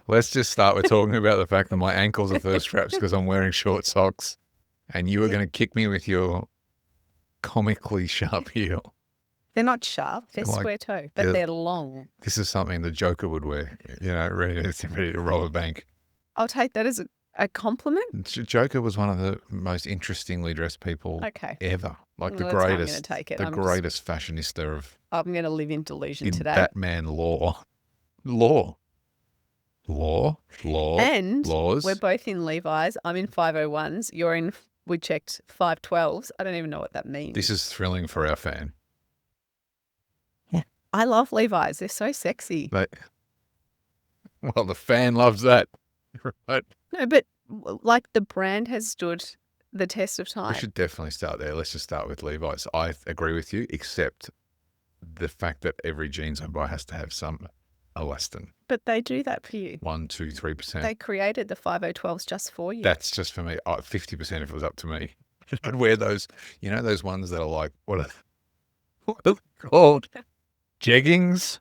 Let's just start with talking about the fact that my ankles are thirst traps because I'm wearing short socks, and you are going to kick me with your comically sharp heel. They're not sharp. They're Like, square toe, but yeah. they're long. This is something the Joker would wear, ready to rob a bank. I'll take that as a compliment. Joker was one of the most interestingly dressed people ever. Like Well, the that's how I'm greatest, gonna take it. the greatest fashionista of I'm going to live in delusion today. Batman lore. Laws. And we're both in Levi's. I'm in 501s. You're in, we checked 512s. I don't even know what that means. This is thrilling for our fan. Yeah. I love Levi's. They're so sexy. Well, the fan loves that. Right? No, but like the brand has stood the test of time. We should definitely start there. Let's just start with Levi's. I agree with you, except the fact that every jeans I buy has to have some elastin. But they do that for you. 1%, 2%, 3%. They created the 5012s just for you. That's just for me. 50% if it was up to me. I'd wear those, those ones that are like, what are they called? Jeggings?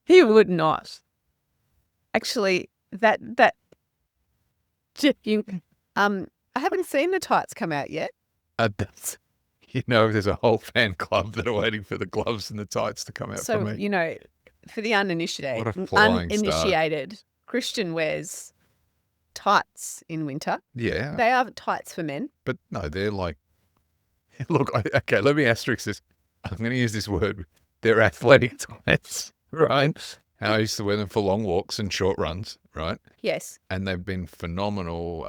You would not. Actually, that jegging, I haven't seen the tights come out yet. There's a whole fan club that are waiting for the gloves and the tights to come out for me. So, for the uninitiated, Christian wears tights in winter. Yeah. They are tights for men. But no, they're like, look, okay, let me asterisk this. I'm going to use this word. They're athletic tights, right? And I used to wear them for long walks and short runs, right? Yes. And they've been phenomenal.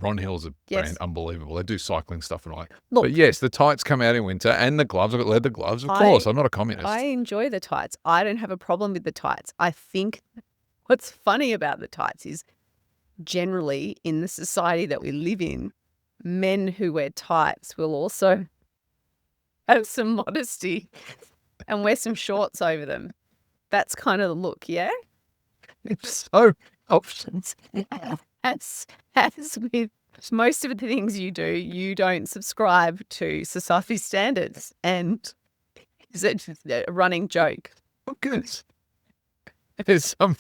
Ron Hill's a brand, unbelievable. They do cycling stuff and all that. Look, but yes, the tights come out in winter and the gloves. I've got leather gloves, of course. I'm not a communist. I enjoy the tights. I don't have a problem with the tights. I think what's funny about the tights is generally in the society that we live in, men who wear tights will also have some modesty and wear some shorts over them. That's kind of the look, yeah? So options. As with most of the things you do, you don't subscribe to society standards. And is it a running joke? Oh, goodness. There's some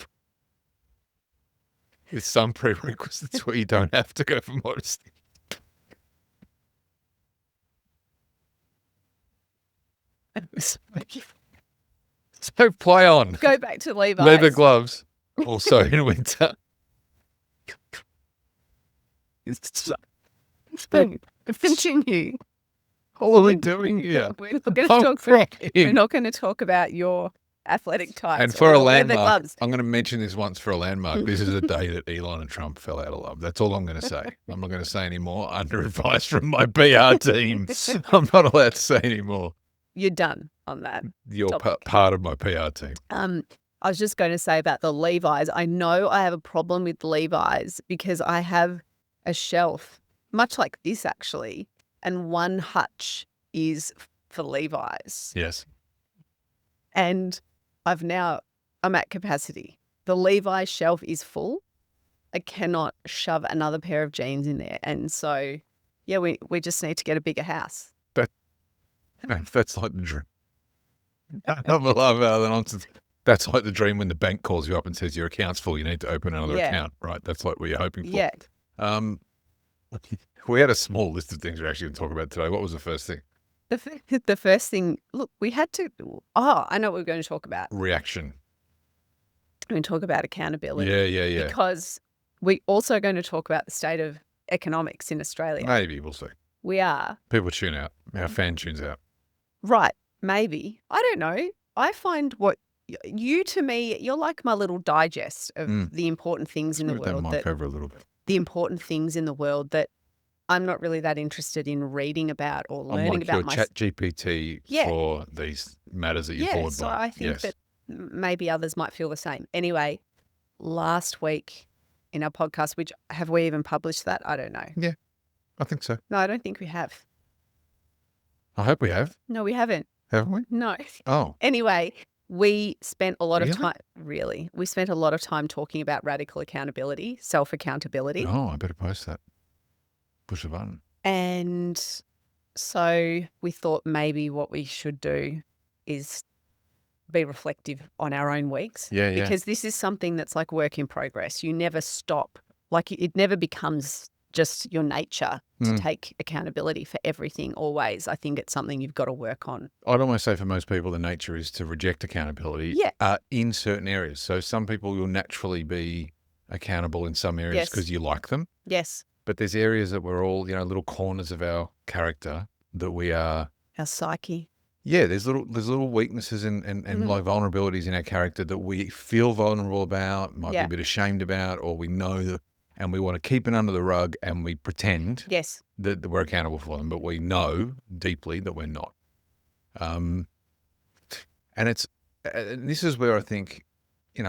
prerequisites where you don't have to go for modesty. So play on. Go back to Levi's. Leather gloves, also in winter. Continue. What are we doing here? We're not going to talk about your athletic tights. And for a landmark, I'm going to mention this once for a landmark. This is a day that Elon and Trump fell out of love. That's all I'm going to say. I'm not going to say any more under advice from my PR team. I'm not allowed to say any more. You're done on that. You're part of my PR team. I was just going to say about the Levi's. I know I have a problem with Levi's because I have a shelf, much like this actually, and one hutch is for Levi's. Yes. And I'm at capacity. The Levi's shelf is full. I cannot shove another pair of jeans in there. And so, yeah, we just need to get a bigger house. That's like the dream. I love the nonsense. That's like the dream when the bank calls you up and says your account's full, you need to open another account, right? That's like what you're hoping for. Yeah. We had a small list of things we're actually going to talk about today. What was the first thing? The first thing, look, we had to, I know what we're going to talk about. Reaction. We're going to talk about accountability. Yeah. Because we're also going to talk about the state of economics in Australia. Maybe, we'll see. We are. People tune out. Our fan tunes out. Right. Maybe. I don't know. I find you to me, you're like my little digest of the important things in the world. That mic over a little bit. The important things in the world that I'm not really that interested in reading about or learning about. I'm like your chat GPT for these matters that you're bored by. So I think that maybe others might feel the same. Anyway, last week in our podcast, which have we even published that? I don't know. Yeah, I think so. No, I don't think we have. I hope we have. No, we haven't. Haven't we? No. Oh. Anyway, we spent a lot of time, we spent a lot of time talking about radical accountability, self-accountability. Oh, I better post that. Push the button. And so we thought maybe what we should do is be reflective on our own weeks. Yeah, yeah. Because this is something that's like work in progress. You never stop. Like it never becomes just your nature to take accountability for everything always. I think it's something you've got to work on. I'd almost say for most people, the nature is to reject accountability in certain areas. So some people will naturally be accountable in some areas because you like them. Yes. But there's areas that we're all, little corners of our character that we are. Our psyche. Yeah, there's little weaknesses and like vulnerabilities in our character that we feel vulnerable about, might be a bit ashamed about, or we know that, and we want to keep it under the rug and we pretend that we're accountable for them, but we know deeply that we're not. And this is where I think,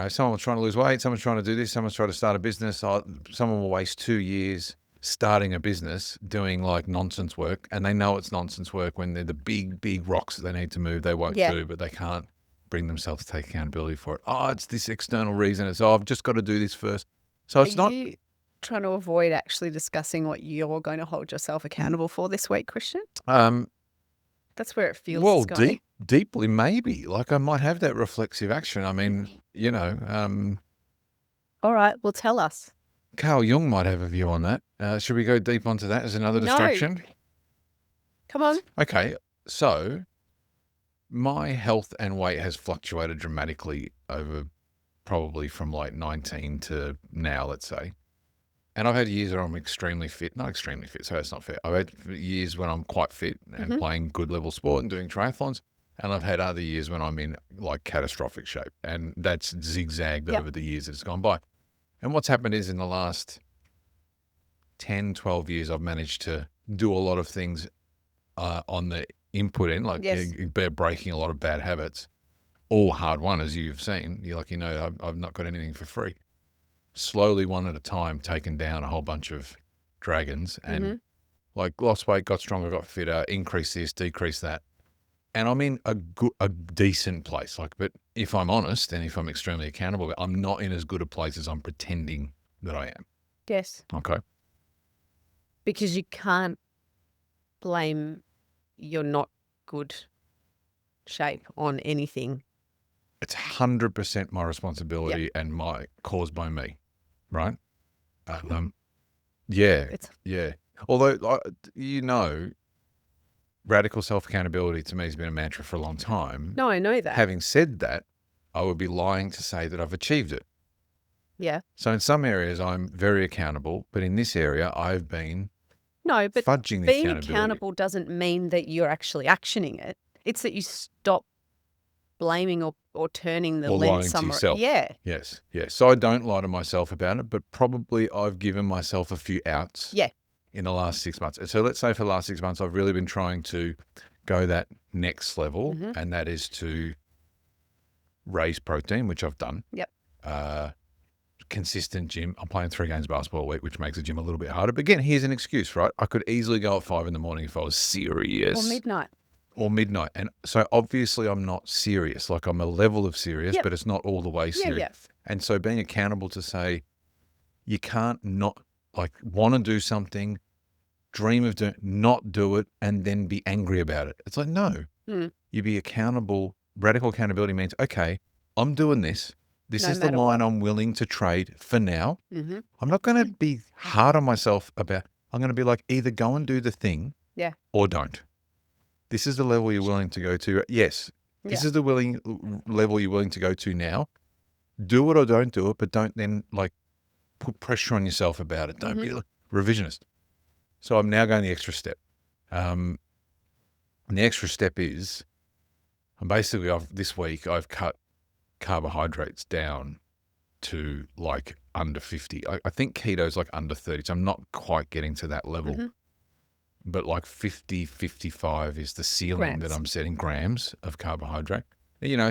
someone's trying to lose weight, someone's trying to do this, someone's trying to start a business, someone will waste 2 years starting a business doing like nonsense work, and they know it's nonsense work when they're the big rocks that they need to move, they won't do, but they can't bring themselves to take accountability for it. Oh, it's this external reason. It's, I've just got to do this first. So it's not... you trying to avoid actually discussing what you're going to hold yourself accountable for this week, Christian? That's where it feels well, it's going. deeply maybe. Like I might have that reflexive action. I mean, all right, well, tell us. Carl Jung might have a view on that. Should we go deep onto that as another distraction? Come on. Okay, so my health and weight has fluctuated dramatically over probably from like 19 to now, let's say. And I've had years where I'm extremely fit. Not extremely fit, so that's not fair. I've had years when I'm quite fit and playing good level sport and doing triathlons. And I've had other years when I'm in like catastrophic shape. And that's zigzagged over the years that's gone by. And what's happened is in the last 10, 12 years, I've managed to do a lot of things on the input end, like breaking a lot of bad habits, all hard won, as you've seen. I've not got anything for free. Slowly, one at a time, taken down a whole bunch of dragons and like lost weight, got stronger, got fitter, increased this, decreased that. And I'm in a decent place. But if I'm honest and if I'm extremely accountable, I'm not in as good a place as I'm pretending that I am. Yes. Okay. Because you can't blame your not good shape on anything. It's 100% my responsibility and caused by me, right? Yeah. Although, radical self-accountability to me has been a mantra for a long time. No, I know that. Having said that, I would be lying to say that I've achieved it. Yeah. So in some areas, I'm very accountable, but in this area, I've been fudging the being accountability. accountable doesn't mean that you're actually actioning it. It's that you stop blaming or turning the or lens lying somewhere. To yourself. Yeah. Yes. So I don't lie to myself about it, but probably I've given myself a few outs. Yeah. In the last 6 months. So let's say for the last 6 months, I've really been trying to go that next level, and that is to raise protein, which I've done. Yep. Consistent gym. I'm playing 3 games of basketball a week, which makes the gym a little bit harder. But again, here's an excuse, right? I could easily go at 5 a.m. if I was serious. Or midnight. And so obviously I'm not serious. Like I'm a level of serious, but it's not all the way serious. Yep. And so being accountable to say, you can't not want to do something, dream of doing, not do it, and then be angry about it. It's like, no, you be accountable. Radical accountability means, okay, I'm doing this. This is the line I'm willing to trade for now. I'm not going to be hard on myself about, I'm going to be like, either go and do the thing or don't. This is the level you're willing to go to. Yes. This is the level you're willing to go to now. Do it or don't do it, but don't then put pressure on yourself about it. Don't be revisionist. So I'm now going the extra step. And the extra step is, this week I've cut carbohydrates down to under 50. I think keto's under 30, so I'm not quite getting to that level. But 50, 55 is the ceiling that I'm setting, grams of carbohydrate.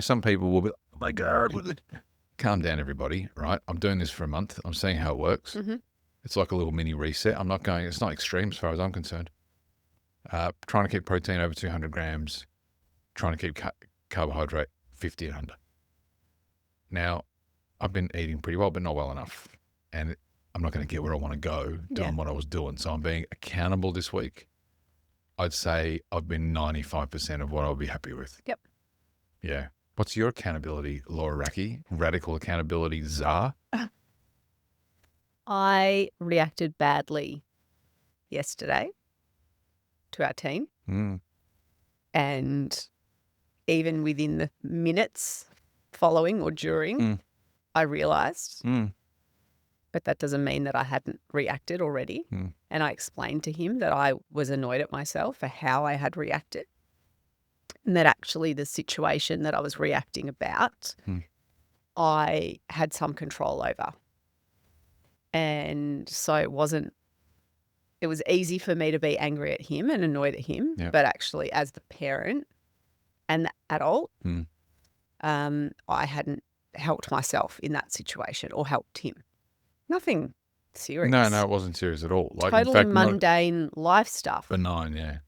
Some people will be, oh my God. Calm down, everybody, right? I'm doing this for a month. I'm seeing how it works. It's like a little mini reset. It's not extreme as far as I'm concerned. Trying to keep protein over 200 grams, trying to keep carbohydrate 50 and under. Now, I've been eating pretty well, but not well enough. And I'm not going to get where I want to go doing what I was doing. So I'm being accountable this week. I'd say I've been 95% of what I'll be happy with. Yep. Yeah. What's your accountability, Laura Racky? Radical accountability czar? I reacted badly yesterday to our team, Mm. and even within the minutes following or during, I realised, but that doesn't mean that I hadn't reacted already. And I explained to him that I was annoyed at myself for how I had reacted, and that actually the situation that I was reacting about, I had some control over. And so it was easy for me to be angry at him and annoyed at him, but actually as the parent and the adult, I hadn't helped myself in that situation or helped him. Nothing serious. No, it wasn't serious at all. Like, Totally in fact, mundane life stuff. benign, yeah.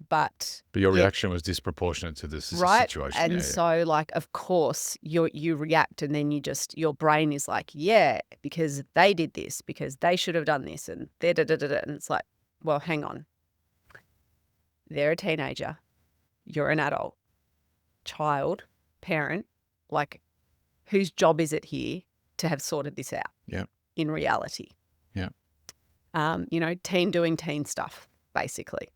But your reaction was disproportionate to this situation. And so, like, of course, you react, and then your brain is like, yeah, because they did this, because they should have done this, and and it's like, well, hang on. They're a teenager. You're an adult, child, parent. Like, whose job is it here to have sorted this out? Yeah. In reality. Yeah. Teen doing teen stuff, basically.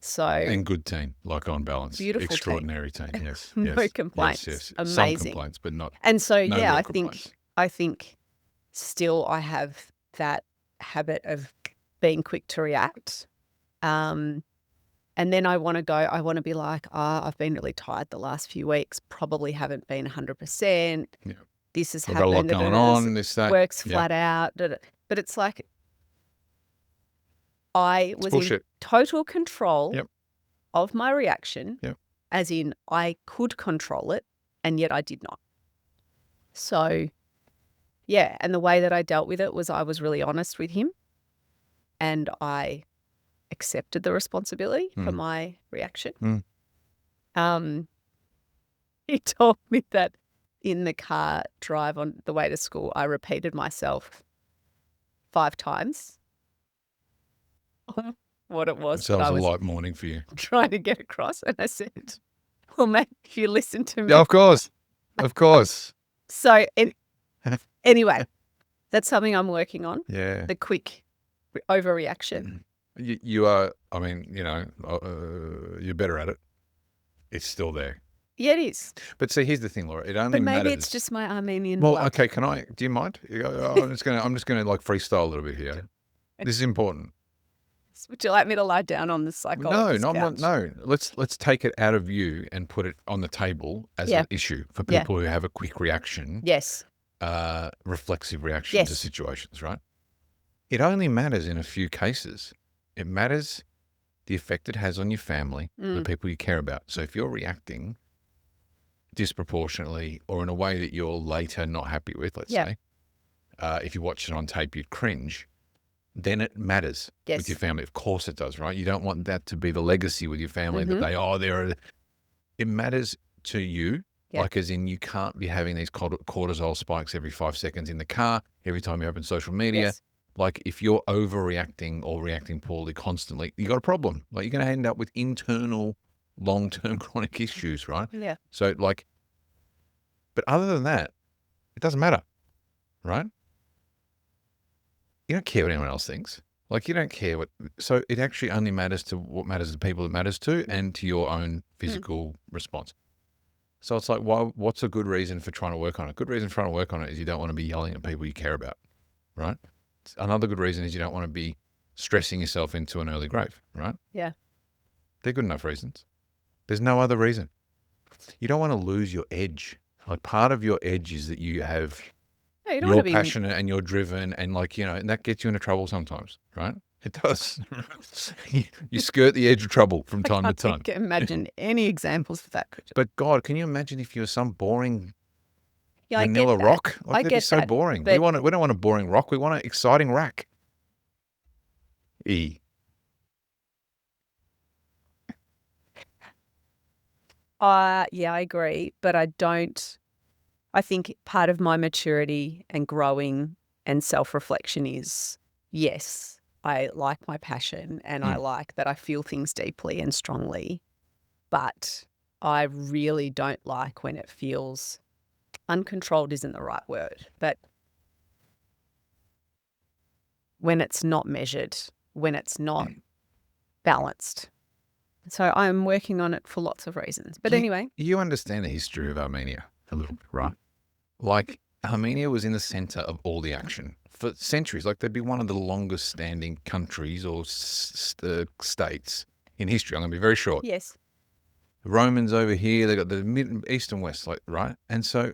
So, and good teen, like on balance. Beautiful extraordinary teen. Yes. No yes. complaints. Yes. Amazing. Some complaints, but not. And so, no yeah, real complaints. I think still I have that habit of being quick to react. And then I want to be like, I've been really tired the last few weeks, probably haven't been 100%. Yeah. This has I've happened. got a lot going on. That works flat out. But it's like I was in total control of my reaction, as in I could control it, and yet I did not. So, yeah, and the way that I dealt with it was I was really honest with him, and I accepted the responsibility for my reaction. He told me that in the car drive on the way to school, I repeated myself 5 times what it was. So it was a light morning for you. Trying to get across. And I said, well, mate, if you listen to me. Yeah, of course. Of course. So anyway, that's something I'm working on. Yeah. The quick overreaction. You are, you're better at it. It's still there. Yeah, it is. But see, here's the thing, Laura. It only matters. Maybe it's just my Armenian blood. Okay, do you mind? I'm just gonna like freestyle a little bit here. This is important. Would you like me to lie down on the psychologist's couch? No. Let's take it out of you and put it on the table as an issue for people who have a quick reaction. Yes. Reflexive reaction to situations, right? It only matters in a few cases. It matters the effect it has on your family, the people you care about. So if you're reacting disproportionately or in a way that you're later not happy with, let's say, if you watch it on tape, you'd cringe, then it matters with your family. Of course it does, right? You don't want that to be the legacy with your family, that it matters to you, like as in you can't be having these cortisol spikes every 5 seconds in the car, every time you open social media. Yes. Like if you're overreacting or reacting poorly constantly, you got a problem. Like you're going to end up with internal, long-term chronic issues, right? Yeah. So but other than that, it doesn't matter, right? You don't care what anyone else thinks. Like you don't care so it actually only matters to what matters to the people it matters to and to your own physical response. So it's like, what's a good reason for trying to work on it? A good reason for trying to work on it is you don't want to be yelling at people you care about, right? Another good reason is you don't want to be stressing yourself into an early grave, right? Yeah. They're good enough reasons. There's no other reason. You don't want to lose your edge. Like part of your edge is that you have, you're passionate and you're driven and and that gets you into trouble sometimes, right? It does. You skirt the edge of trouble from time to time. I can't imagine any examples of that. But God, can you imagine if you were some boring Yeah, vanilla rock? Like, that'd be so boring. We don't want a boring rock. We want an exciting rack. Yeah, I agree. But I think part of my maturity and growing and self-reflection is, yes, I like my passion and I like that I feel things deeply and strongly, but I really don't like when it feels uncontrolled isn't the right word, but when it's not measured, when it's not balanced. So I'm working on it for lots of reasons. But anyway. You understand the history of Armenia a little bit, right? Like, Armenia was in the center of all the action for centuries. Like, they'd be one of the longest standing countries or states in history. I'm going to be very short. Yes. The Romans over here, they got the east and west, like, right? And so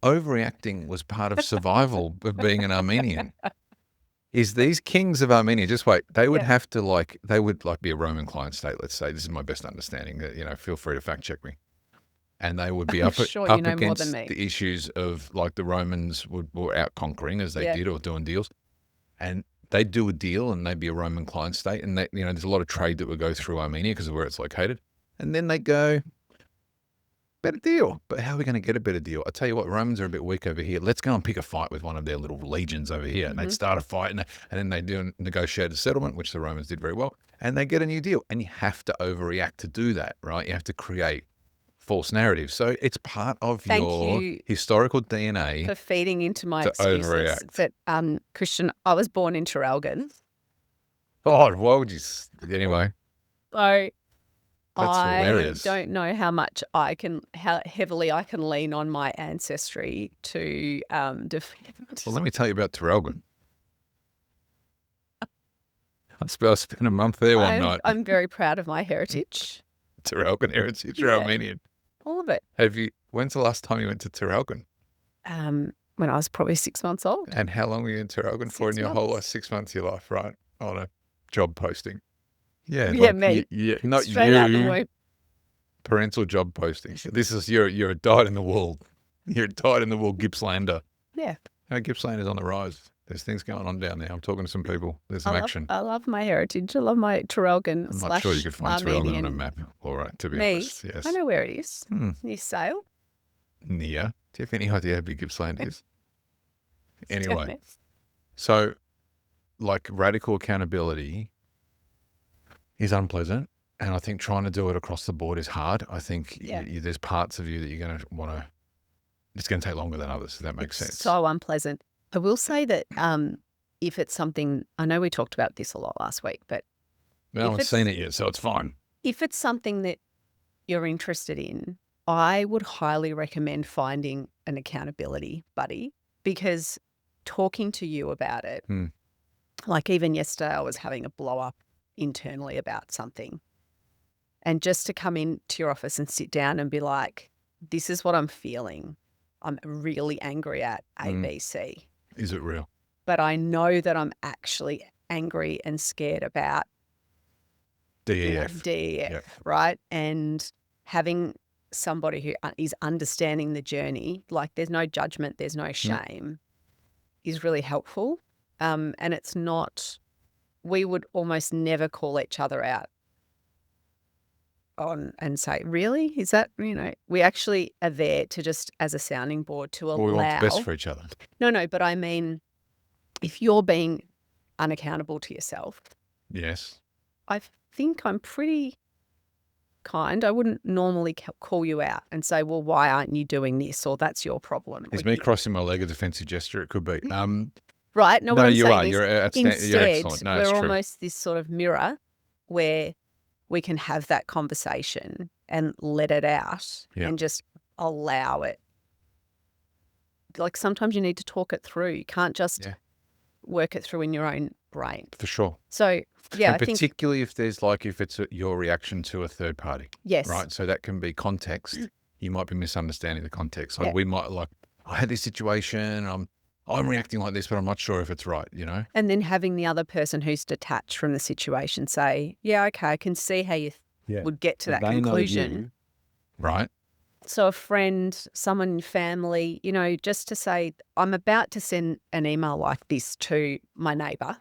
overreacting was part of survival of being an Armenian. Is these kings of Armenia, just wait, they would have to they would be a Roman client state, let's say. This is my best understanding. Feel free to fact check me. And they would be up against the issues of like the Romans were out conquering as they did or doing deals. And they'd do a deal and they'd be a Roman client state. And there's a lot of trade that would go through Armenia because of where it's located. And then they go, better deal. But how are we going to get a better deal? I tell you what, Romans are a bit weak over here. Let's go and pick a fight with one of their little legions over here. And they'd start a fight and then they do a negotiated settlement, which the Romans did very well. And they get a new deal. And you have to overreact to do that, right? You have to create false narratives. So it's part of your historical DNA. For feeding into my excuses. Overreact. But Christian, I was born in Traralgon. Oh, why would you? Anyway. So that's hilarious. I don't know how heavily I can lean on my ancestry to defend. Well, let me tell you about Traralgon. I spent a month there one night. I'm very proud of my heritage. Traralgon heritage, you're Armenian. All of it. When's the last time you went to Traralgon? When I was probably 6 months old. And how long were you in Traralgon for in your whole life? 6 months of your life, right? On a job posting. Yeah. Me. Not straight you. Out the womb. Parental job posting. This is you're a dyed in the wool. You're a dyed in the wool Gippslander. Yeah. Gippslander's on the rise. There's things going on down there. I'm talking to some people. There's some action. I love my heritage. I love my Traralgon. I'm not sure you could find Traralgon on a map. All right, to be honest. Yes. I know where it is. Near Sale. Near. Do you have any idea how big Gippsland is? Anyway. So, like, radical accountability is unpleasant. And I think trying to do it across the board is hard. I think there's parts of you that you're going to want to, it's going to take longer than others. If that makes sense. So unpleasant. I will say that if it's something, I know we talked about this a lot last week, but I haven't seen it yet, so it's fine. If it's something that you're interested in, I would highly recommend finding an accountability buddy, because talking to you about it, like even yesterday I was having a blow up internally about something, and just to come into your office and sit down and be like, this is what I'm feeling. I'm really angry at A, B, C. Is it real? But I know that I'm actually angry and scared about DEF, right? And having somebody who is understanding the journey, like there's no judgment, there's no shame, is really helpful. And it's not, we would almost never call each other out on and say, really? Is that, we actually are there to just as a sounding board to allow. We want the best for each other. No, but I mean, if you're being unaccountable to yourself. Yes. I think I'm pretty kind. I wouldn't normally call you out and say, well, why aren't you doing this? Or that's your problem. Is me crossing my leg a defensive gesture? It could be. Right. No, what I'm you saying are. Is you're excellent. No, we're almost this sort of mirror where we can have that conversation and let it out and just allow it. Like sometimes you need to talk it through. You can't just work it through in your own brain. For sure. So, yeah, and particularly if it's your reaction to a third party. Yes. Right. So that can be context. You might be misunderstanding the context. Like we might I had this situation. I'm reacting like this, but I'm not sure if it's right, And then having the other person who's detached from the situation say, yeah, okay, I can see how you would get to that conclusion. Right. So a friend, someone in family, just to say, I'm about to send an email like this to my neighbour.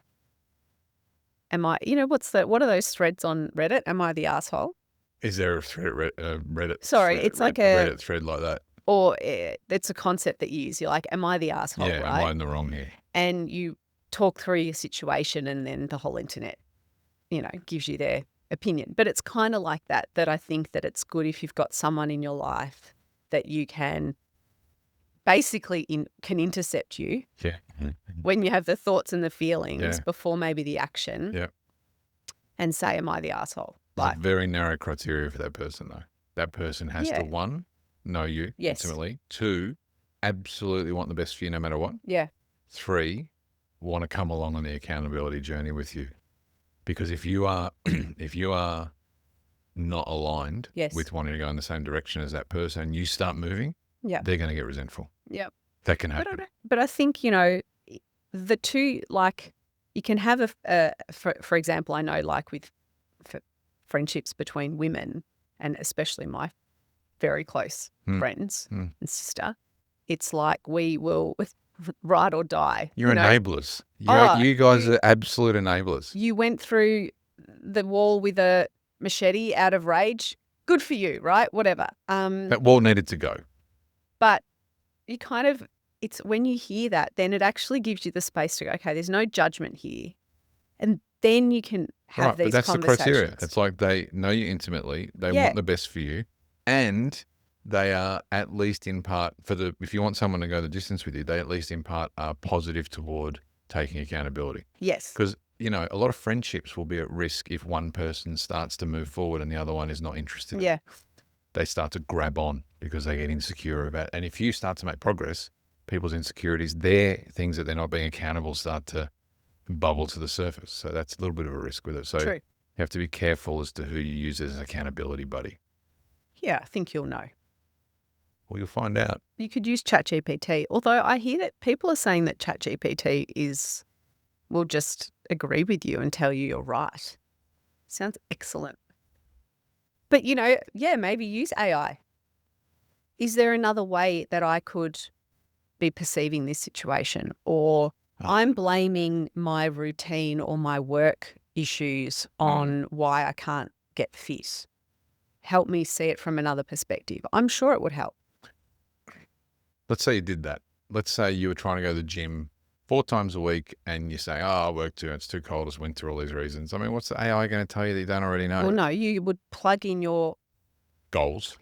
Am I, what are those threads on Reddit? Am I the asshole? Is there a Reddit? Sorry, thread, it's like a Reddit thread like that. Or it's a concept that you use. You're like, am I the asshole, right? Am I in the wrong here? And you talk through your situation, and then the whole internet, gives you their opinion. But it's kind of like that I think that it's good if you've got someone in your life that you can basically can intercept you Yeah. when you have the thoughts and the feelings Yeah. before maybe the action Yeah. and say, am I the asshole? There's a very narrow criteria for that person, though. That person has to, 1, know you intimately. 2, absolutely want the best for you no matter what. Yeah. 3, want to come along on the accountability journey with you. Because if you are if you are not aligned with wanting to go in the same direction as that person, you start moving, they're going to get resentful. Yep. That can happen. But I think, you know, the two, like, you can have for example, I know, like, with friendships between women, and especially my very close friends and sister, it's like we will ride or die. You're enablers. You guys are absolute enablers. You went through the wall with a machete out of rage. Good for you, right? Whatever. That wall needed to go. But you kind of, it's when you hear that, then it actually gives you the space to go, okay, there's no judgment here. And then you can have these but that's conversations. the criteria. It's like they know you intimately. They want the best for you. And they are at least in part, if you want someone to go the distance with you, they at least in part are positive toward taking accountability. Yes. Because, you know, a lot of friendships will be at risk if one person starts to move forward and the other one is not interested. Yeah. They start to grab on because they get insecure about it. And if you start to make progress, people's insecurities, their things that they're not being accountable start to bubble to the surface. So that's a little bit of a risk with it. So True. you have to be careful as to who you use as an accountability buddy. Yeah, I think you'll know. Well, you'll find out. You could use ChatGPT, although I hear that people are saying that ChatGPT will just agree with you and tell you you're right. Sounds excellent. But, you know, yeah, maybe use AI. Is there another way that I could be perceiving this situation? Or I'm blaming my routine or my work issues on why I can't get fit. Help me see it from another perspective. I'm sure it would help. Let's say you did that. Let's say you were trying to go to the gym 4 times a week and you say, I work too, it's too cold, it's winter, all these reasons. I mean, what's the AI going to tell you that you don't already know? Well, no, you would plug in your goals,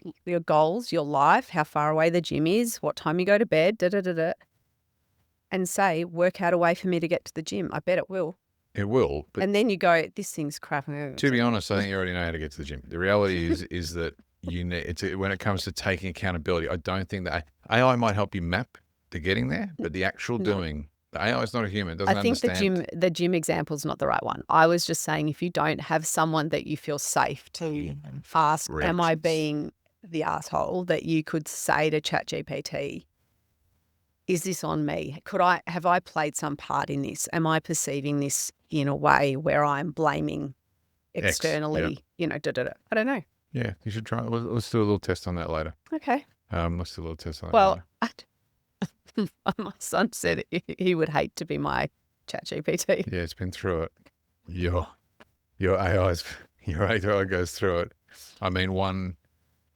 your life, how far away the gym is, what time you go to bed, and say, work out a way for me to get to the gym. I bet it will. It will. But and then you go, this thing's crap. To be honest, I think you already know how to get to the gym. The reality is that you need, when it comes to taking accountability, I don't think that AI might help you map to getting there, but the actual doing, the AI is not a human. It doesn't understand. I think the gym example is not the right one. I was just saying, if you don't have someone that you feel safe to ask, am I being the asshole, that you could say to ChatGPT, is this on me? Have I played some part in this? Am I perceiving this in a way where I'm blaming externally? I don't know. Yeah, you should try. Let's do a little test on that later. Okay. Let's do a little test on that. Well, my son said he would hate to be my ChatGPT. Yeah, it's been through it. Your AI goes through it. I mean,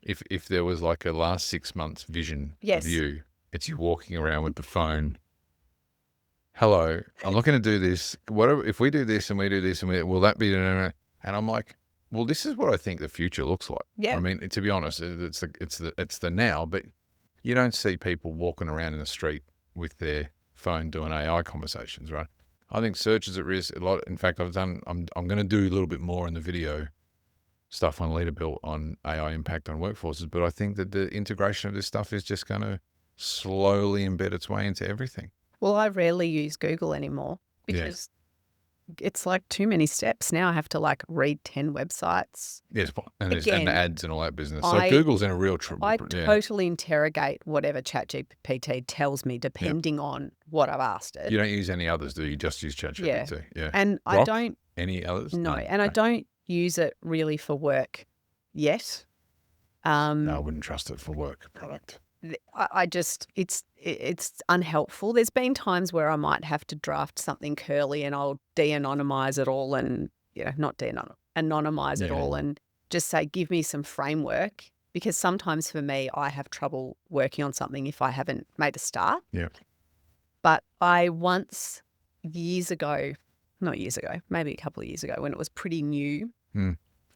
if there was like a last 6 months vision of you, it's you walking around with the phone. Hello, I'm not going to do this. What if we do this and we do this and will that be? And I'm like, well, this is what I think the future looks like. Yeah. I mean, to be honest, it's the now, but you don't see people walking around in the street with their phone doing AI conversations, right? I think search is at risk a lot. In fact, I'm going to do a little bit more in the video stuff on Leaderbuilt on AI impact on workforces, but I think that the integration of this stuff is just going to slowly embed its way into everything. Well, I rarely use Google anymore because it's like too many steps. Now I have to like read 10 websites. Yes, and the ads and all that business. So Google's in a real trouble. I totally interrogate whatever ChatGPT tells me depending on what I've asked it. You don't use any others, do you? Just use ChatGPT? Yeah. And Grok? I don't. Any others? No, and I don't use it really for work yet. No, I wouldn't trust it for work product. I just, it's unhelpful. There's been times where I might have to draft something curly and I'll de-anonymize it all and, not anonymize it all and just say, give me some framework, because sometimes for me, I have trouble working on something if I haven't made a start. Yeah. But I once, maybe a couple of years ago, when it was pretty new,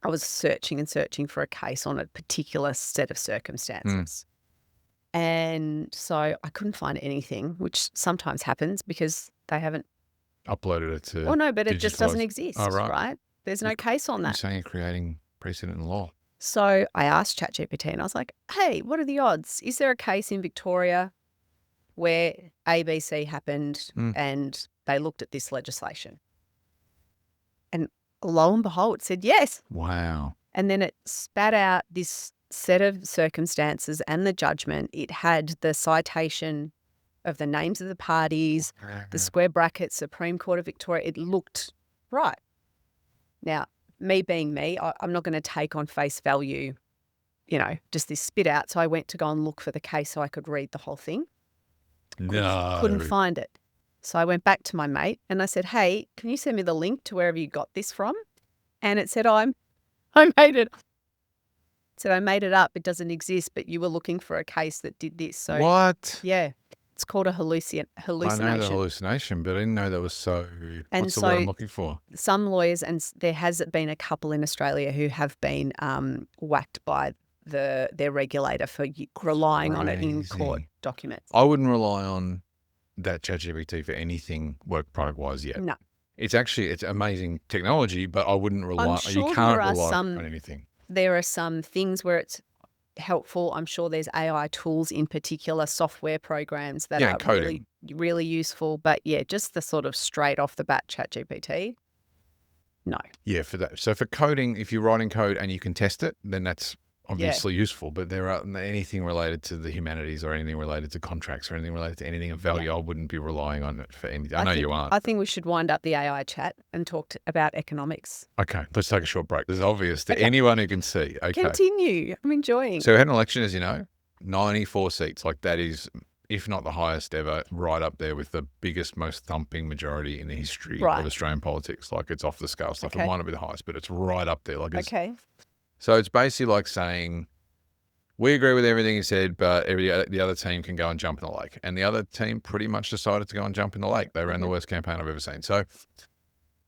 I was searching and searching for a case on a particular set of circumstances. And so I couldn't find anything, which sometimes happens because they haven't. Uploaded it to. Well, no, but it just doesn't digitalised. exist, Oh, right. right? There's no case on You're that. saying you're creating precedent in law. So I asked ChatGPT and I was like, hey, what are the odds? Is there a case in Victoria where ABC happened and they looked at this legislation? And lo and behold, it said yes. Wow. And then it spat out this set of circumstances and the judgment. It had the citation of the names of the parties, the square bracket, Supreme Court of Victoria. It looked right. Now, me being me, I'm not going to take on face value, just this spit out. So I went to go and look for the case so I could read the whole thing. No. Couldn't find it. So I went back to my mate and I said, hey, can you send me the link to wherever you got this from? And it said, I made it. It said, I made it up. It doesn't exist, but you were looking for a case that did this. So What? yeah, it's called a hallucination. I know the hallucination, but I didn't know that was so. And what's the word I'm looking for? Some lawyers, and there has been a couple in Australia who have been whacked by their regulator for relying on it in court documents. I wouldn't rely on that ChatGPT for anything work product wise yet. No. It's amazing technology, but I wouldn't rely. Sure you can't rely on anything. There are some things where it's helpful. I'm sure there's AI tools, in particular software programs that are coding. really, really useful. But yeah, just the sort of straight off the bat ChatGPT, no. Yeah, for that. So for coding, if you're writing code and you can test it, then that's obviously useful. But there are anything related to the humanities or anything related to contracts or anything related to anything of value, I wouldn't be relying on it for anything. I know you aren't. I think we should wind up the AI chat and talk about economics. Okay, let's take a short break. This is obvious to anyone who can see. Okay. Continue. I'm enjoying. So we had an election, as you know, 94 seats. Like that is, if not the highest ever, right up there with the biggest, most thumping majority in the history of Australian politics. Like it's off the scale stuff. It might not be the highest, but it's right up there. Like So it's basically like saying, we agree with everything you said, but the other team can go and jump in the lake. And the other team pretty much decided to go and jump in the lake. They ran the worst campaign I've ever seen. So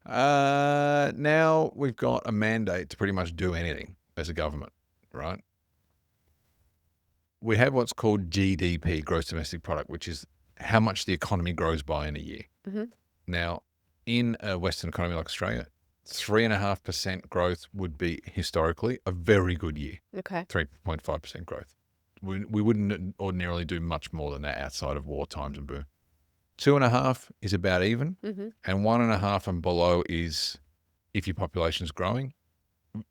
now we've got a mandate to pretty much do anything as a government, right? We have what's called GDP, gross domestic product, which is how much the economy grows by in a year. Now, in a Western economy like Australia, 3.5% growth would be historically a very good year. Okay. 3.5% growth. We wouldn't ordinarily do much more than that outside of war times and boom. 2.5 is about even, and 1.5 and below is, if your population's growing,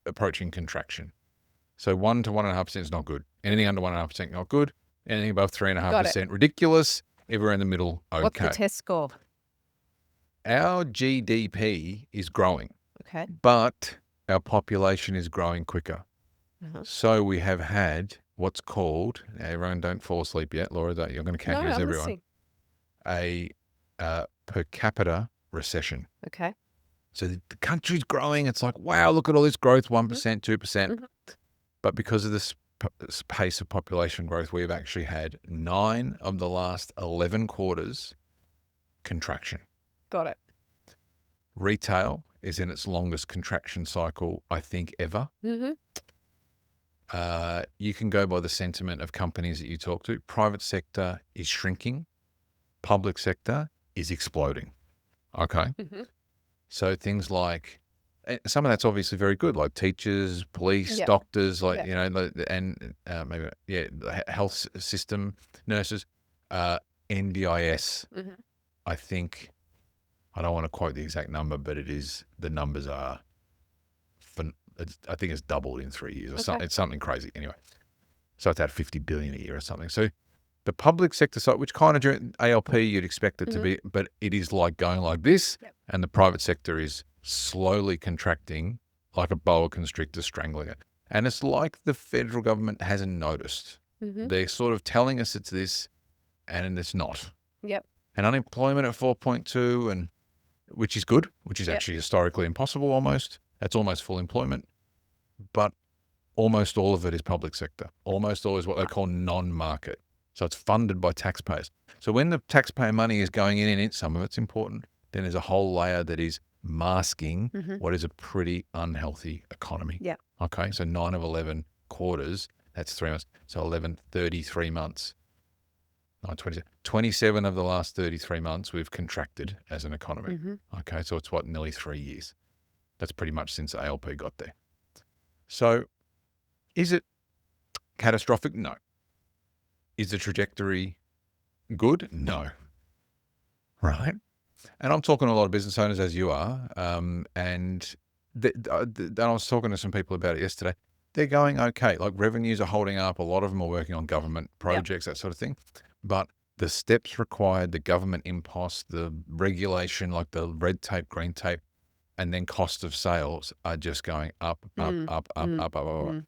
approaching contraction. So 1 to 1.5% is not good. Anything under 1.5% not good. Anything above 3.5% ridiculous. Everywhere in the middle, okay. What's the test score? Our GDP is growing. Okay. But our population is growing quicker. So we have had what's called, everyone don't fall asleep yet, Laura, you're going to confuse everyone, listening. A per capita recession. Okay. So the country's growing. It's like, wow, look at all this growth, 1%, 2%. But because of this pace of population growth, we've actually had 9 of the last 11 quarters contraction. Got it. Retail is in its longest contraction cycle, I think, ever. You can go by the sentiment of companies that you talk to. Private sector is shrinking. Public sector is exploding. Okay. So things like, some of that's obviously very good, like teachers, police, doctors, like, and maybe, the health system, nurses, NDIS. I think, I don't want to quote the exact number, but the numbers are, I think it's doubled in 3 years or something. It's something crazy anyway. So it's at 50 billion a year or something. So the public sector side, which kind of during ALP you'd expect it to be, but it is like going like this, and the private sector is slowly contracting like a boa constrictor strangling it. And it's like the federal government hasn't noticed. They're sort of telling us it's this, and it's not. And unemployment at 4.2, and which is good, which is actually historically impossible almost. That's almost full employment. But almost all of it is public sector. Almost all is what they call non-market. So it's funded by taxpayers. So when the taxpayer money is going in, and some of it's important, then there's a whole layer that is masking Mhm. what is a pretty unhealthy economy. Yeah. Okay, so 9 of 11 quarters, that's 3 months. So 11, 33 months. 27 of the last 33 months, we've contracted as an economy. Mhm. Okay, so it's nearly 3 years. That's pretty much since ALP got there. So is it catastrophic? No. Is the trajectory good? No. Right? And I'm talking to a lot of business owners, as you are, and I was talking to some people about it yesterday. They're going okay. Like revenues are holding up. A lot of them are working on government projects, that sort of thing. But the steps required, the government impost, the regulation, like the red tape, green tape, and then cost of sales are just going up, up, up, up, up, up, up.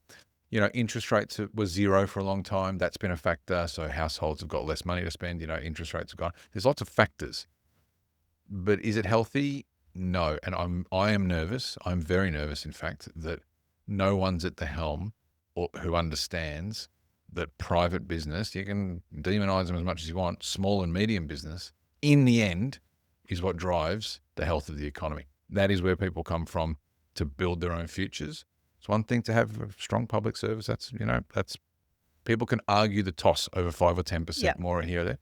You know, interest rates were zero for a long time. That's been a factor. So households have got less money to spend. You know, interest rates have gone. There's lots of factors. But is it healthy? No. And I am nervous. I'm very nervous, in fact, that no one's at the helm or who understands that private business, you can demonize them as much as you want, small and medium business, in the end, is what drives the health of the economy. That is where people come from to build their own futures. It's one thing to have a strong public service. That's people can argue the toss over 5 or 10% more here or there.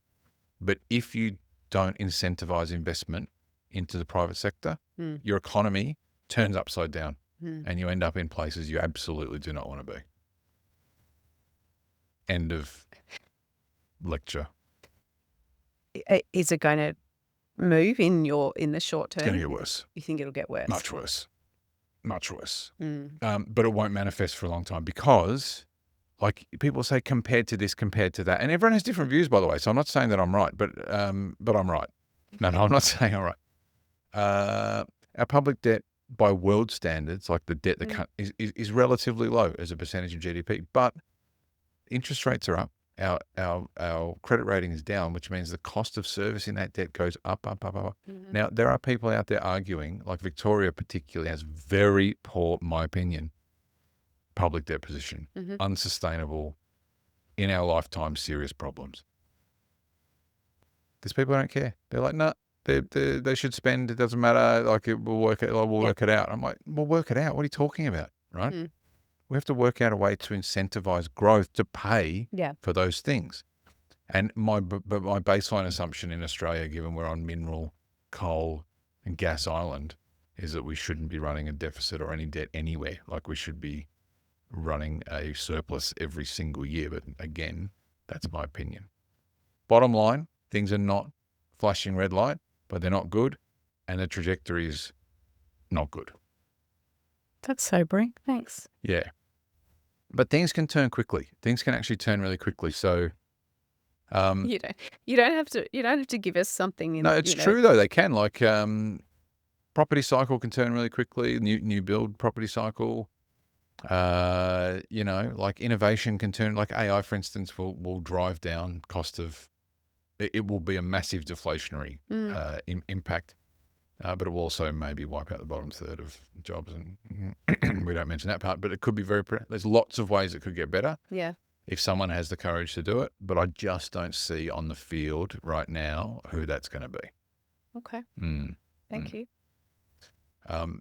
But if you don't incentivize investment into the private sector, your economy turns upside down and you end up in places you absolutely do not want to be. End of lecture. Is it going to move in the short term? It's going to get worse. You think it'll get worse? Much worse. Much worse. But it won't manifest for a long time because, like people say, compared to this, compared to that, and everyone has different views, by the way. So I'm not saying that I'm right, but I'm right. No, I'm not saying I'm right. Our public debt, by world standards, like the debt that is relatively low as a percentage of GDP, but interest rates are up. Our credit rating is down, which means the cost of servicing that debt goes up, up, up, up. Now, there are people out there arguing, like Victoria particularly has very poor, my opinion, public debt position, unsustainable, in our lifetime, serious problems. These people don't care. They're like, no, they should spend. It doesn't matter. Like we'll work it. Work it out. I'm like, well, work it out. What are you talking about? Right? We have to work out a way to incentivize growth to pay for those things. And my baseline assumption in Australia, given we're on mineral, coal, and gas island, is that we shouldn't be running a deficit or any debt anywhere. Like we should be running a surplus every single year. But again, that's my opinion. Bottom line, things are not flashing red light, but they're not good, and the trajectory is not good. That's sobering. Thanks. Yeah. But things can turn quickly. Things can actually turn really quickly. So you don't have to give us something. No, it's true though. They can, like property cycle can turn really quickly. New build property cycle. Like innovation can turn, like AI, for instance, will drive down cost of. It will be a massive deflationary impact. But it will also maybe wipe out the bottom third of jobs, and we don't mention that part. But it could be there's lots of ways it could get better. Yeah. If someone has the courage to do it, but I just don't see on the field right now who that's going to be. Okay. Thank you.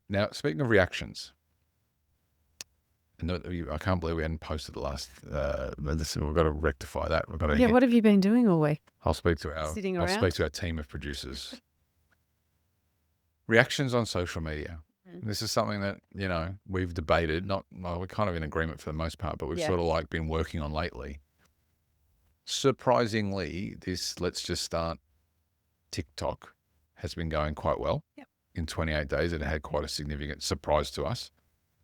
Now, speaking of reactions, I can't believe we hadn't posted the last. We've got to rectify that. What have you been doing all week? I'll speak to our team of producers. Reactions on social media. This is something that, we've debated. We're kind of in agreement for the most part, but we've sort of like been working on lately. Surprisingly, let's just start, TikTok has been going quite well. Yep. In 28 days, it had quite a significant surprise to us.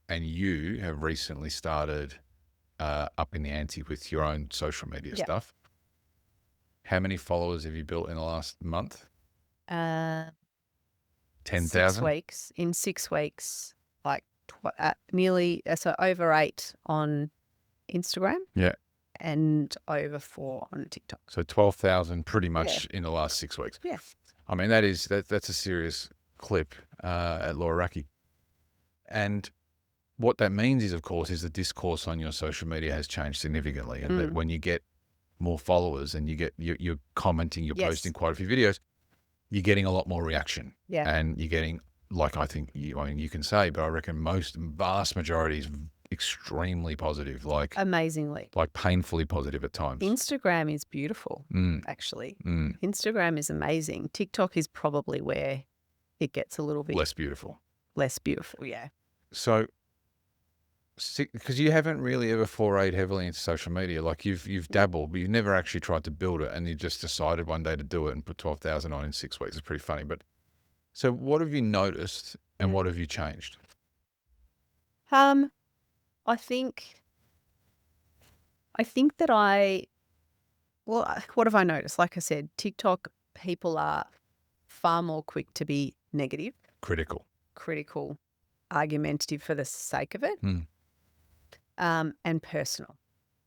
And you have recently started up in the ante with your own social media stuff. How many followers have you built in the last month? 10,000? 6 weeks. In 6 weeks, like nearly, so over 8 on Instagram. Yeah. And over 4 on TikTok. So 12,000 pretty much in the last 6 weeks. Yeah. I mean, that's a serious clip at Laura Racky. And what that means is, of course, is the discourse on your social media has changed significantly. And that when you get more followers and you're commenting, you're posting quite a few videos, you're getting a lot more reaction. Yeah. And you're getting like I think I mean, you can say, but I reckon vast majority is extremely positive, Amazingly. like painfully positive at times. Instagram is beautiful, actually. Instagram is amazing. TikTok is probably where it gets a little bit Less beautiful. less beautiful, yeah. So, because you haven't really ever forayed heavily into social media, like you've dabbled, but you've never actually tried to build it, and you just decided one day to do it and put 12,000 on in 6 weeks. It's pretty funny. But so, what have you noticed, and what have you changed? I think that what have I noticed? Like I said, TikTok people are far more quick to be negative, critical, argumentative for the sake of it, and personal,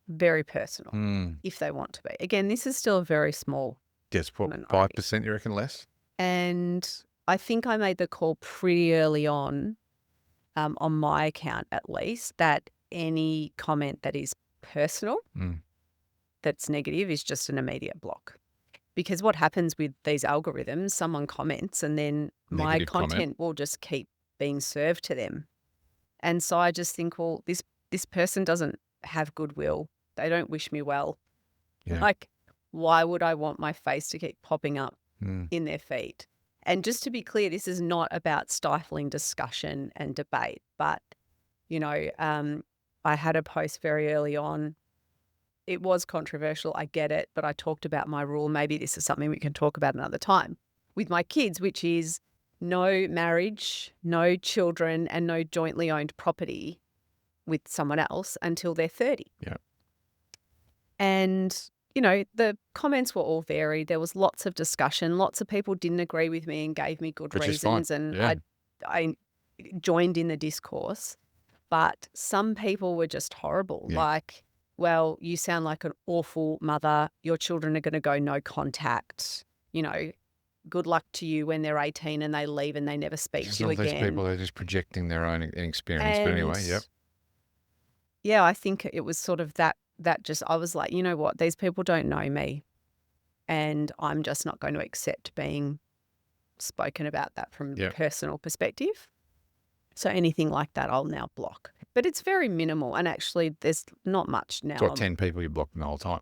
very personal, if they want to be. Again, this is still a very small Yes, what, minority. 5% you reckon less? And I think I made the call pretty early on my account at least, that any comment that is personal, that's negative, is just an immediate block. Because what happens with these algorithms, someone comments and then my Negative content comment. will just keep being served to them. And so I just think, well, this person doesn't have goodwill. They don't wish me well. Yeah. Like, why would I want my face to keep popping up in their feed? And just to be clear, this is not about stifling discussion and debate, but, I had a post very early on. It was controversial, I get it, but I talked about my rule. Maybe this is something we can talk about another time with my kids, which is no marriage, no children, and no jointly owned property with someone else until they're 30. Yeah. And, the comments were all varied. There was lots of discussion. Lots of people didn't agree with me and gave me good Which is fine. reasons. And Yeah. I joined in the discourse. But some people were just horrible. Yeah. Like, well, you sound like an awful mother. Your children are going to go no contact. Good luck to you when they're 18 and they leave and they never speak Just to you all these again. people are just projecting their own experience. But anyway, yep. Yeah, I think it was sort of that just, I was like, you know what, these people don't know me, and I'm just not going to accept being spoken about that from a personal perspective. So anything like that, I'll now block. But it's very minimal, and actually there's not much now. So what, 10 people you blocked them the whole time?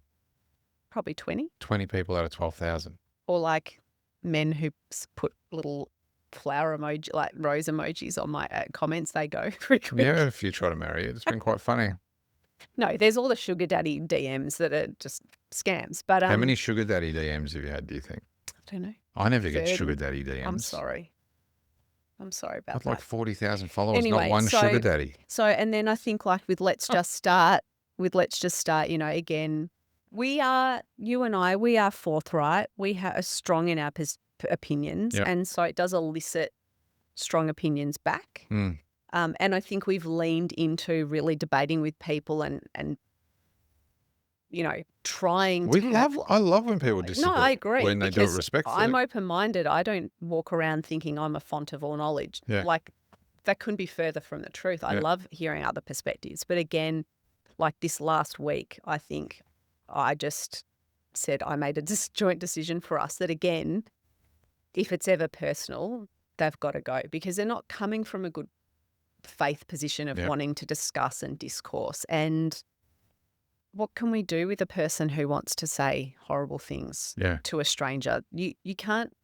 Probably 20. 20 people out of 12,000. Or like men who put little flower emoji, like rose emojis on my comments, they go pretty quick. Yeah, if you try to marry it, it's been quite funny. No, there's all the sugar daddy DMs that are just scams. But how many sugar daddy DMs have you had, do you think? I don't know. I never get sugar daddy DMs. I'm sorry about I've that. like 40,000 followers, Anyway, not one sugar daddy. So, and then I think like with Let's Just Start, again, you and I, we are forthright. We are strong in our opinions. Yep. And so it does elicit strong opinions back. And I think we've leaned into really debating with people and trying to I love when people disagree. No, I agree. When they do it respectfully. I'm open-minded. I don't walk around thinking I'm a font of all knowledge. Yeah. Like, that couldn't be further from the truth. I love hearing other perspectives. But again, like this last week, I think I just said I made a joint decision for us that, again, if it's ever personal, they've got to go, because they're not coming from a good faith position of wanting to discuss and discourse. And what can we do with a person who wants to say horrible things to a stranger? You can't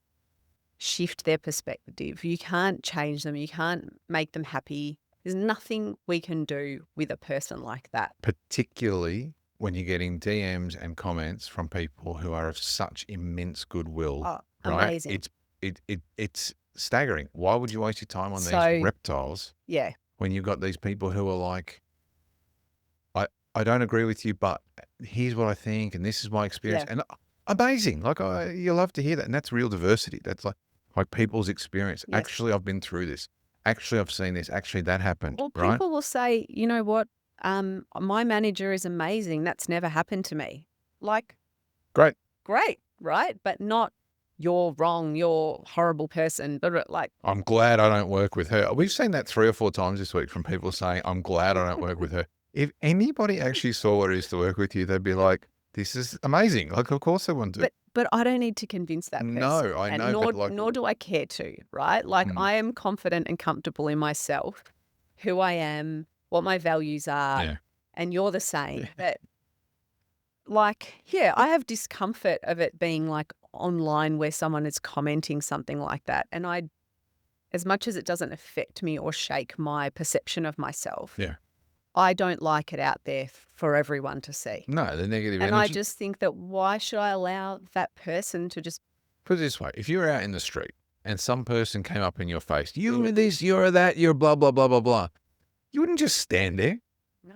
shift their perspective. You can't change them. You can't make them happy. There's nothing we can do with a person like that. Particularly when you're getting DMs and comments from people who are of such immense goodwill. Oh, right? amazing. It's staggering. Why would you waste your time on these reptiles? Yeah. When you've got these people who are like, I don't agree with you, but here's what I think, and this is my experience. And amazing. Like, you love to hear that. And that's real diversity. That's like people's experience. Yes. Actually, I've been through this. Actually, I've seen this. Actually, that happened. Well, right? people will say, you know what? My manager is amazing. That's never happened to me. Like, Great, right? But not, you're wrong, you're a horrible person. But like, I'm glad I don't work with her. We've seen that 3 or 4 times this week from people saying, I'm glad I don't work with her. If anybody actually saw what it is to work with you, they'd be like, this is amazing. Like, of course they want to. But I don't need to convince that person. No, I And know, but like, nor do I care to, right? Like Mm. I am confident and comfortable in myself, who I am, what my values are, yeah, and you're the same. Yeah. But like, yeah, I have discomfort of it being like online where someone is commenting something like that. And as much as it doesn't affect me or shake my perception of myself, yeah. I don't like it out there for everyone to see. No, the negative And I energy. just think that why should I allow that person to just Put it this way: if you were out in the street and some person came up in your face, you're this, you're that, you're blah blah blah blah blah, you wouldn't just stand there. no.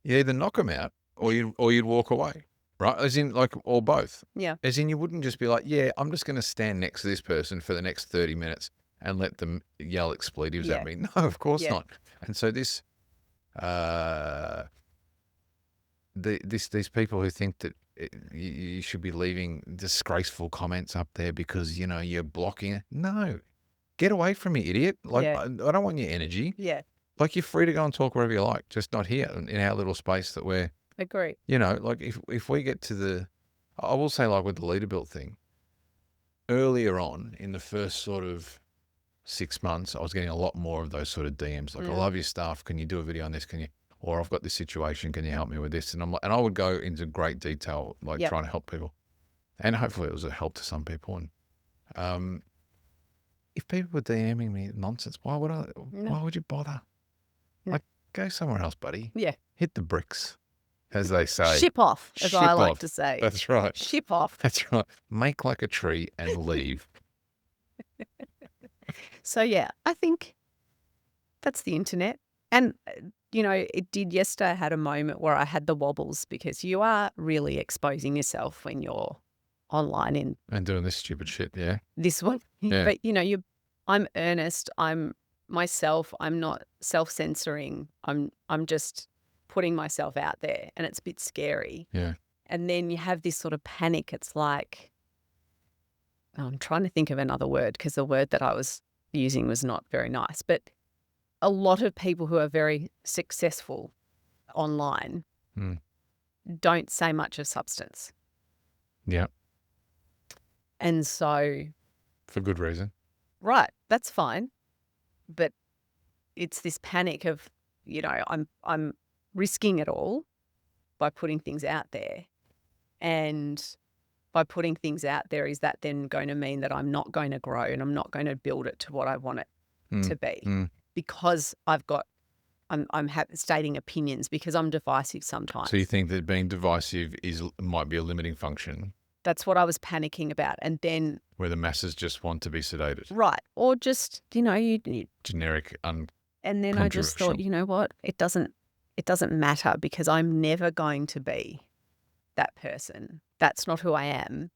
You either knock them out or you'd walk away, right? As in, like, or both. Yeah. As in, you wouldn't just be like, yeah, I'm just going to stand next to this person for the next 30 minutes and let them yell expletives Yeah. at me. No, of course Yeah. not. And so this, these people who think that you should be leaving disgraceful comments up there because, you know, you're blocking it. No, get away from me, idiot. Like, Yeah. I don't want your energy. Yeah. Like, you're free to go and talk wherever you like, just not here in our little space that we're, Agree. you know, like if we get to I will say, like with the leader built thing, earlier on in the first sort of 6 months, I was getting a lot more of those sort of DMs. Like, I love your stuff. Can you do a video on this? Can you, or I've got this situation. Can you help me with this? And I'm like, and I would go into great detail, like Yep. trying to help people. And hopefully it was a help to some people. And if people were DMing me nonsense, why would you bother? No. Like, go somewhere else, buddy. Yeah. Hit the bricks, as they say. Ship off, as I Ship like off. to say. That's right. Ship off. That's right. Make like a tree and leave. So yeah, I think that's the internet. And you know, it did yesterday. I had a moment where I had the wobbles because you are really exposing yourself when you're online in And doing this stupid shit, yeah. this one. Yeah. But you know, I'm earnest. I'm myself. I'm not self-censoring. I'm just putting myself out there, and it's a bit scary. Yeah. And then you have this sort of panic. It's like, I'm trying to think of another word because the word that I was using was not very nice. But a lot of people who are very successful online don't say much of substance. Yeah. And so, For good reason. right, that's fine. But it's this panic of, you know, I'm risking it all by putting things out there. And by putting things out there, is that then going to mean that I'm not going to grow and I'm not going to build it to what I want it to be? Because I'm stating opinions because I'm divisive sometimes. So you think that being divisive might be a limiting function That's what I was panicking about. And then, where the masses just want to be sedated? right, or just, you know, Generic, and then I just thought, controversial. you know what, it doesn't matter because I'm never going to be that person. That's not who I am.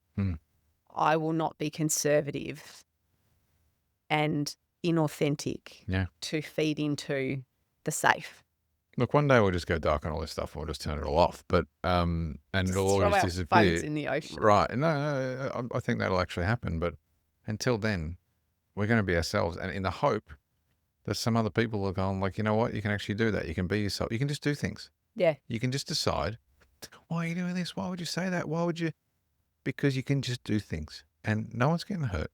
I will not be conservative and inauthentic to feed into the safe. Look, one day we'll just go dark on all this stuff and we'll just turn it all off. But and it'll all Throw just our disappear. phones in the ocean. Right. No, I think that'll actually happen. But until then, we're going to be ourselves. And in the hope that some other people will go, like, you know what, you can actually do that. You can be yourself. You can just do things. Yeah. You can just decide, why are you doing this? Why would you say that? Why would you? Because you can just do things and no one's getting hurt.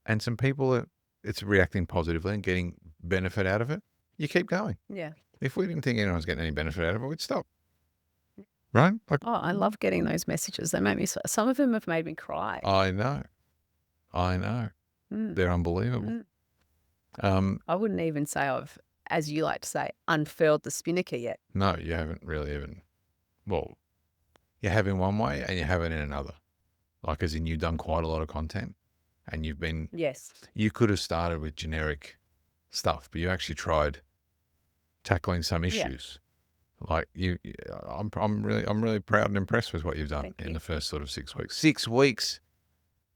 And some people it's reacting positively and getting benefit out of it. You keep going. Yeah. If we didn't think anyone's getting any benefit out of it, we'd stop. Right? Like, Oh, I love getting those messages. They make me, some of them have made me cry. I know. They're unbelievable. I wouldn't even say I've, as you like to say, unfurled the spinnaker yet. No, you haven't really even. Well, you have in one way and you have it in another. Like, as in, you've done quite a lot of content and you've been. Yes. You could have started with generic stuff, but you actually tried tackling some issues. Like I'm really proud and impressed with what you've done in the first sort of 6 weeks. 6 weeks.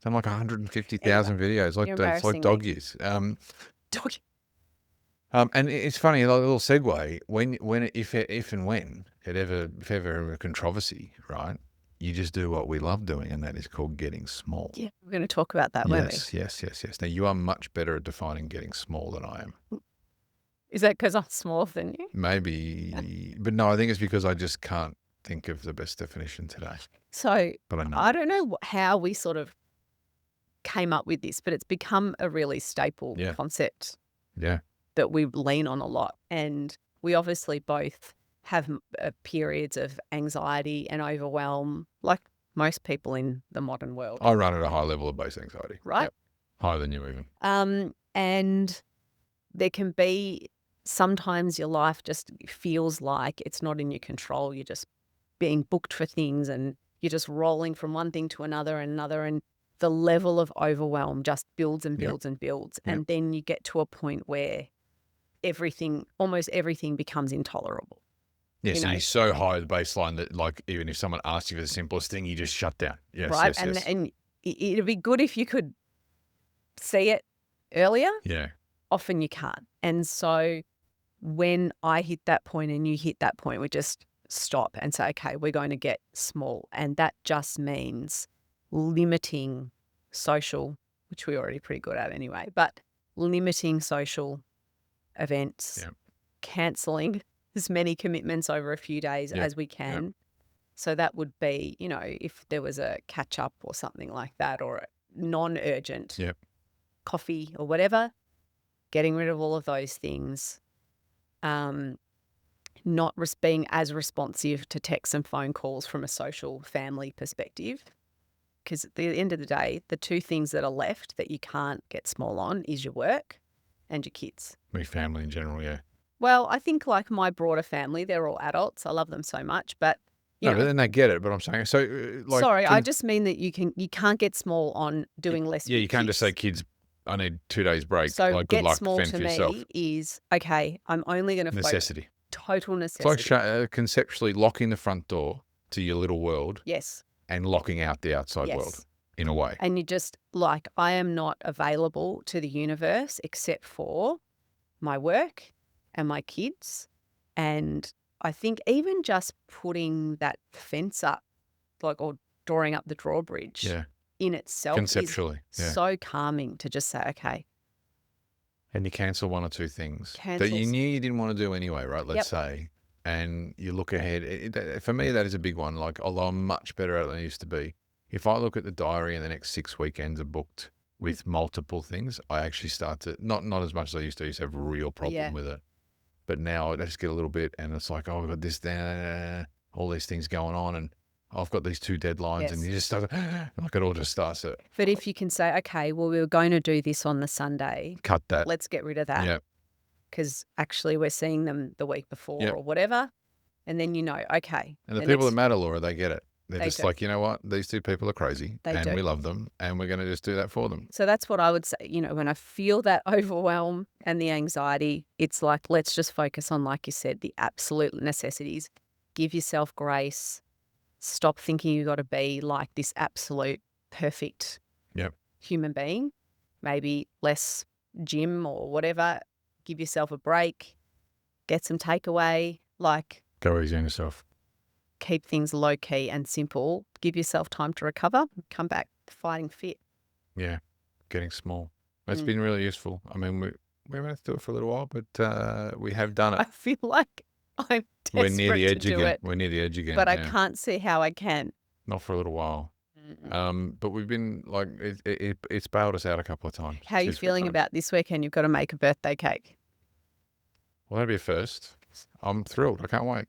Done like 150,000 videos. Like, it's like dog years. Dog. And it's funny, a little segue. If and when if ever a controversy, right? You just do what we love doing, and that is called getting small. Yeah, we're going to talk about that, won't we? Yes. Now, you are much better at defining getting small than I am. Is that because I'm smaller than you? Maybe, but no, I think it's because I just can't think of the best definition today, So but I know. I don't know how we sort of came up with this, but it's become a really staple Yeah. concept Yeah. that we lean on a lot. And we obviously both have periods of anxiety and overwhelm, like most people in the modern world, I run at a high level of base anxiety. right? Yep. Higher than you even. And there can be sometimes your life just feels like it's not in your control. You're just being booked for things and you're just rolling from one thing to another and another. And the level of overwhelm just builds and Yep. builds and builds. Yep. And then you get to a point where almost everything becomes intolerable. Yes, You and know? you're so high at the baseline that, like, even if someone asks you for the simplest thing, you just shut down. Yes, Right. yes. And it'd be good if you could see it earlier. Yeah. Often you can't. And so when I hit that point and you hit that point, we just stop and say, okay, we're going to get small. And that just means limiting social, which we're already pretty good at anyway, but limiting social events, Yep. cancelling as many commitments over a few days Yep. as we can. So that would be, if there was a catch up or something like that, or a non-urgent Yep. coffee or whatever, getting rid of all of those things. Not being as responsive to texts and phone calls from a social family perspective. Because at the end of the day, the two things that are left that you can't get small on is your work and your kids. Me family in general, yeah. Well, I think like my broader family, they're all adults. I love them so much, but But then they get it. But I'm saying, so like, sorry, I just mean that you can't get small on doing less. Yeah, with you can't just say, kids. kids, I need 2 days break. So like, good get luck, small fend to for yourself. me is okay. I'm only going to focus. Necessity. Total It's necessity. like conceptually locking the front door to your little world. Yes. And locking out the outside world in a way. And you just like, I am not available to the universe except for my work and my kids. And I think even just putting that fence up, like, or drawing up the drawbridge in itself conceptually is so calming to just say, okay. And you cancel one or two things that you knew you didn't want to do anyway, right? Let's say. And you look ahead. For me, that is a big one. Like, although I'm much better at it than I used to be, if I look at the diary and the next 6 weekends are booked with multiple things, I actually start to, not as much as I used to have a real problem with it. But now I just get a little bit and it's like, oh, I've got this, all these things going on and I've got these 2 deadlines and you just start, like it all just starts to. But if you can say, okay, well, we were going to do this on the Sunday. Cut that. Let's get rid of that. Yeah. Because actually we're seeing them the week before or whatever. And then okay. And the people that matter, Laura, they get it. They're just like, you know what? These 2 people are crazy we love them and we're going to just do that for them. So that's what I would say. When I feel that overwhelm and the anxiety, it's like, let's just focus on, like you said, the absolute necessities. Give yourself grace. Stop thinking you got to be like this absolute perfect human being. Maybe less gym or whatever. Give yourself a break. Get some takeaway. Like, go easy on yourself. Keep things low key and simple. Give yourself time to recover. Come back fighting fit. Yeah, getting small. It's been really useful. I mean, we haven't had to do it for a little while, but we have done it. I feel like I'm desperate We're near the edge to do again. it. We're near the edge again. But I can't see how I can. Not for a little while. But we've been like, it's bailed us out a couple of times. How are you feeling about this weekend? You've got to make a birthday cake. Well, that'll be a first. I'm thrilled. I can't wait.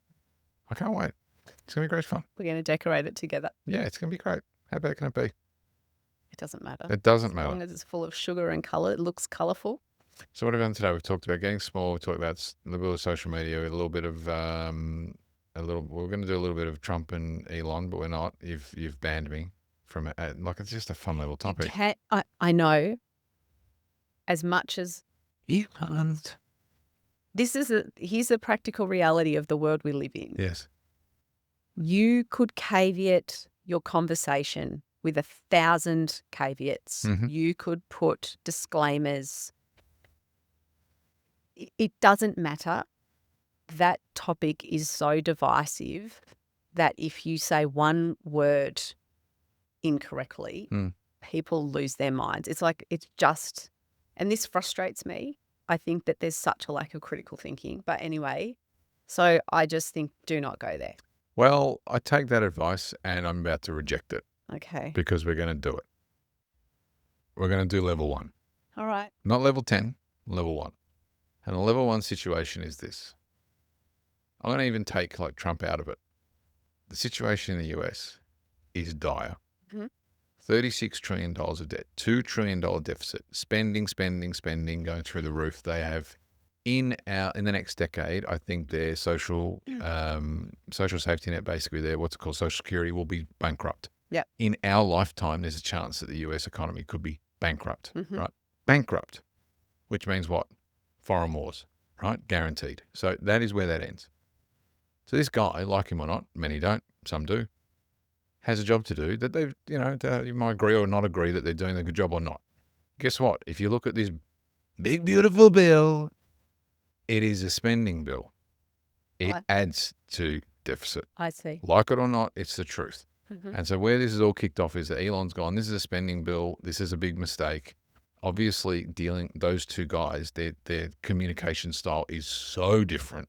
It's going to be great fun. We're going to decorate it together. Yeah, it's going to be great. How bad can it be? It doesn't matter. It doesn't matter. As long as it's full of sugar and colour, it looks colourful. So what have we done today? We've talked about getting small. We've talked about a little bit of social media, a little bit of, we're going to do a little bit of Trump and Elon, but we're not. You've banned me from it. Like, it's just a fun little topic. I know. As much as Elon. Here's a practical reality of the world we live in. Yes. You could caveat your conversation with 1,000 caveats. Mm-hmm. You could put disclaimers. It doesn't matter. That topic is so divisive that if you say one word incorrectly, people lose their minds. It's like, and this frustrates me. I think that there's such a lack of critical thinking. But anyway, so I just think do not go there. Well, I take that advice and I'm about to reject it Okay. because we're going to do it. We're going to do level 1. All right. Not level 10, level 1. And the level 1 situation is this. I'm going to even take like Trump out of it. The situation in the US is dire. Mhm. $36 trillion of debt, $2 trillion deficit, spending, going through the roof. They have in the next decade, I think their social safety net, basically their social security, will be bankrupt. Yep. In our lifetime, there's a chance that the US economy could be bankrupt, Mhm. right? Bankrupt, which means what? Foreign wars, right? Guaranteed. So that is where that ends. So this guy, like him or not, many don't, some do, has a job to do that they've, you might agree or not agree that they're doing a good job or not. Guess what? If you look at this big, beautiful bill, it is a spending bill. It Right. adds to deficit. I see. Like it or not, it's the truth. Mhm. And so where this is all kicked off is that Elon's gone, this is a spending bill. This is a big mistake. Obviously, those two guys, their communication style is so different.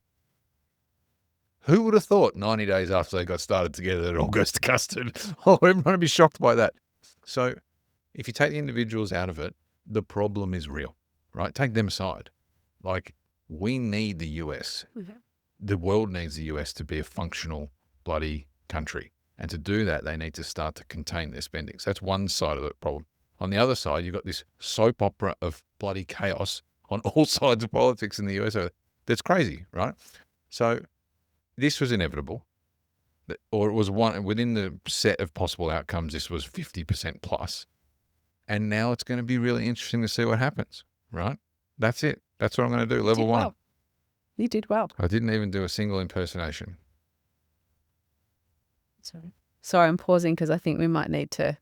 Who would have thought 90 days after they got started together, that it all goes to custard? Oh, everyone would be shocked by that. So if you take the individuals out of it, the problem is real, right? Take them aside. Like, we need the US. Mhm. The world needs the US to be a functional bloody country. And to do that, they need to start to contain their spending. So that's one side of the problem. On the other side, you've got this soap opera of bloody chaos on all sides of politics in the US. That's crazy, right? So this was inevitable, or it was one within the set of possible outcomes. This was 50% plus. And now it's going to be really interesting to see what happens, right? That's it. That's what I'm going to do. Level 1. Well. You did well. I didn't even do a single impersonation. Sorry, I'm pausing because I think we might need to.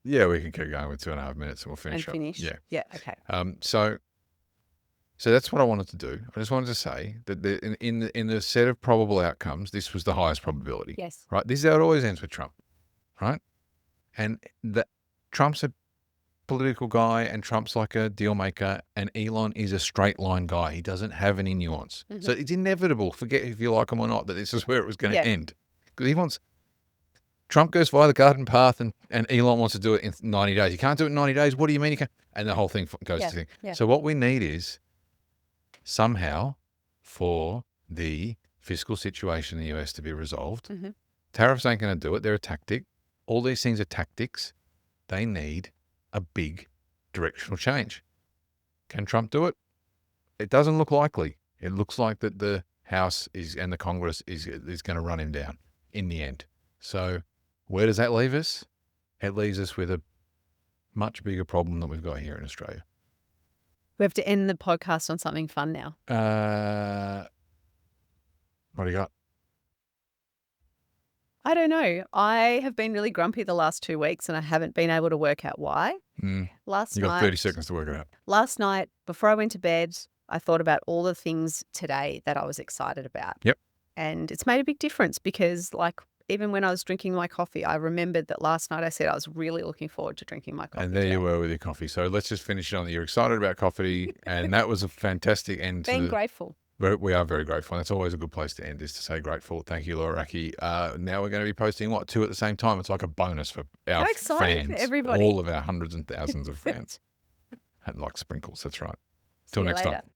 Yeah, we can keep going with 2.5 minutes and we'll finish And finish. up. Yeah. Okay. So that's what I wanted to do. I just wanted to say that in the set of probable outcomes, this was the highest probability. Yes. Right? This is how it always ends with Trump, right? And Trump's a political guy and Trump's like a deal maker, and Elon is a straight line guy. He doesn't have any nuance. Mhm. So it's inevitable, forget if you like him or not, that this is where it was going to end. Because Trump goes via the garden path and Elon wants to do it in 90 days. You can't do it in 90 days. What do you mean you can't? And the whole thing goes to thing. Yeah. So what we need is somehow for the fiscal situation in the US to be resolved. Mhm. Tariffs ain't going to do it. They're a tactic. All these things are tactics. They need a big directional change. Can Trump do it? It doesn't look likely. It looks like that the House and the Congress is going to run him down in the end. So where does that leave us? It leaves us with a much bigger problem that we've got here in Australia. We have to end the podcast on something fun now. What do you got? I don't know. I have been really grumpy the last 2 weeks and I haven't been able to work out why. You got 30 seconds to work it out. Last night, before I went to bed, I thought about all the things today that I was excited about. Yep. And it's made a big difference because, like, even when I was drinking my coffee, I remembered that last night I said I was really looking forward to drinking my coffee. And there today. you were with your coffee. So let's just finish it on that you're excited about coffee. And that was a fantastic end to Being grateful. We are very grateful. And it's always a good place to end, is to say grateful. Thank you, Laura Racky. Now we're going to be posting, 2 at the same time? It's like a bonus for our How exciting fans. for everybody. All of our hundreds and thousands of fans. And like sprinkles, that's right. Till See you next later. time.